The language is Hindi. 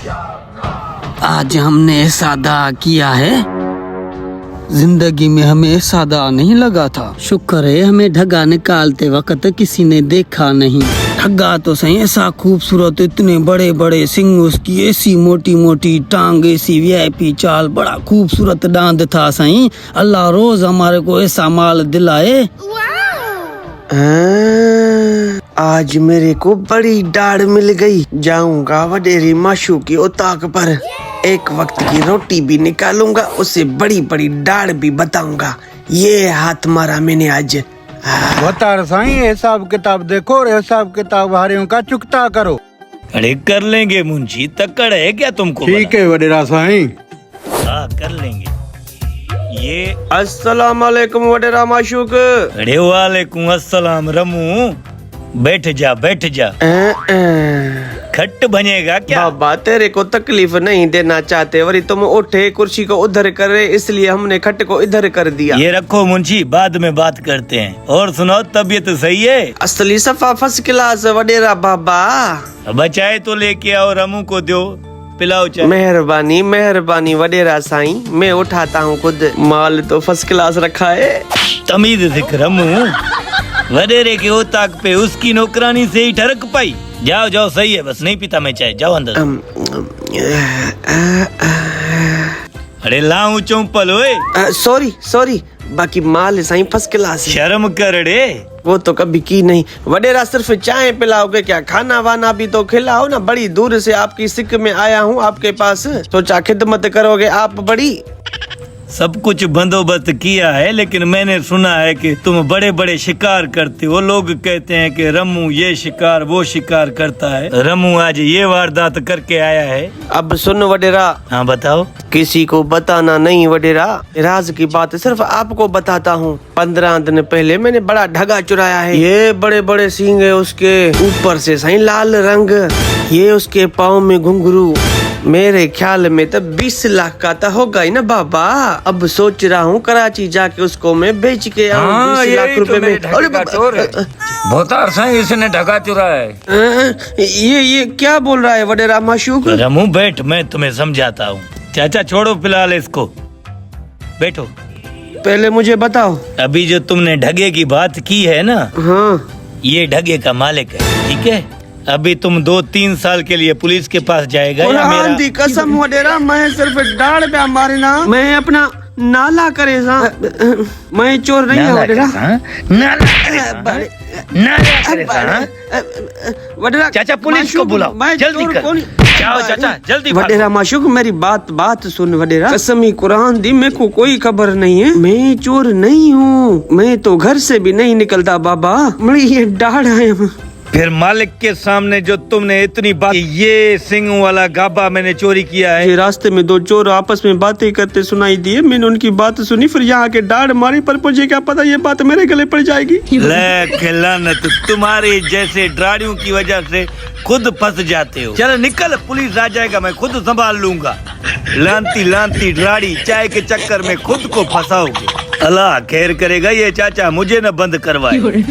आज हमने सादा किया है। जिंदगी में हमें सादा नहीं लगा था। शुक्र है हमें ढगा निकालते वक्त किसी ने देखा नहीं। ढगा तो सही ऐसा खूबसूरत, इतने बड़े बड़े सिंग, उसकी ऐसी मोटी मोटी टांग, ऐसी वीआईपी चाल, बड़ा खूबसूरत दांत था सही। अल्लाह रोज हमारे को ऐसा माल दिलाए। आज मेरे को बड़ी दाढ़ मिल गई। जाऊंगा वडेरी माशू की उताक पर, एक वक्त की रोटी भी निकालूंगा, उसे बड़ी बड़ी दाढ़ भी बताऊंगा। ये हाथ मारा मैंने आज। बता साईं, हिसाब किताब देखो और हिसाब किताब हारियों का चुकता करो। अरे कर लेंगे मुंशी, तकड़ है क्या तुमको? ठीक है वडेरा साईं। हाँ कर लेंगे। ये अस्सलाम वालेकुम वडेरा माशूक। अरे वालेकुम अस्सलाम रमू, बैठ जा बैठ जा। खट बनेगा क्या? बाबा तेरे को तकलीफ नहीं देना चाहते, वरी तुम उठे कुर्सी को उधर करे, इसलिए हमने खट को इधर कर दिया। ये रखो मुंशी, बाद में बात करते हैं। और सुनाओ, तबीयत सही है? असली सफा फर्स्ट क्लास वडेरा बाबा। बचाए तो लेके आओ, रमू को दो, पिलाओ चाय। मेहरबानी मेहरबानी वडेरा साईं, मैं उठाता हूँ खुद। माल तो फर्स्ट क्लास रखा है। तमीज सिख रमू, वडेरे के उताक पे उसकी नौकरानी से ही ठरक पाई। जाओ जाओ, सही है, बस नहीं पीता मैं चाय, जाओ अंदर। अरे लाऊं चौपल ओए। सॉरी सॉरी, बाकी माल साईं फर्स्ट क्लास है। शर्म कर रे। वो तो कभी की नहीं वडेरा, सिर्फ चाय पिलाओगे क्या? खाना वाना भी तो खिलाओ ना। बड़ी दूर से आपकी सिक में आया हूँ आपके पास, सोचा खिदमत करोगे आप बड़ी। सब कुछ बंदोबस्त किया है, लेकिन मैंने सुना है कि तुम बड़े बड़े शिकार करते हो। लोग कहते हैं कि रमू ये शिकार वो शिकार करता है। रमू आज ये वारदात करके आया है। अब सुन वडेरा। हाँ बताओ। किसी को बताना नहीं वडेरा, राज की बात सिर्फ आपको बताता हूँ। 15 दिन पहले मैंने बड़ा ढगा चुराया है। ये बड़े बड़े सींग है उसके, ऊपर से सही लाल रंग, ये उसके पाँव में घुंघरू। मेरे ख्याल में तो 20 लाख का तो होगा ही ना बाबा। अब सोच रहा हूँ कराची जाके उसको मैं बेच के आऊँ 20 लाख रुपए में। बहुत अरसा इसने ढका चुराया है। ये क्या बोल रहा है वडेरा माशूक? रमू बैठ, मैं तुम्हें समझाता हूँ। चाचा छोड़ो फिलहाल इसको, बैठो। पहले मुझे बताओ, अभी जो तुमने ढगे की बात की है ना, हाँ, ये ढगे का मालिक है, ठीक है? अभी तुम 2-3 साल के लिए पुलिस के पास जाएगा या मेरा? दी कसम वडेरा, मैं सिर्फ दाढ़ पे मारे ना, मैं अपना नाला करे सा। मैं चोर नहीं है वडेरा। वडेरा चाचा पुलिस को बुलाओ, जल्दी कर। जाओ चाचा जल्दी। वडेरा माशूक मेरी बात सुन वडेरा। कसम कुरान दी, मेरे को कोई खबर नहीं है, मैं चोर नहीं हूँ। मैं तो घर से भी नहीं निकलता बाबा, मेरी ये दाढ़ है। फिर मालिक के सामने जो तुमने इतनी बात, ये सिंह वाला गाबा मैंने चोरी किया है। ये रास्ते में 2 चोर आपस में बातें करते सुनाई दिए, मैंने उनकी बात सुनी, फिर यहाँ के दाढ़ मारी, पर मुझे क्या पता ये बात मेरे गले पड़ जाएगी। लानत, तुम्हारे जैसे ड्राड़ियों की वजह से खुद फंस जाते हो। चलो निकल, पुलिस आ जाएगा, मैं खुद संभाल लूंगा। लांती लांती ड्राड़ी, चाय के चक्कर में खुद को फंसाओगे। अल्लाह खैर करेगा, ये चाचा मुझे न बंद करवाए।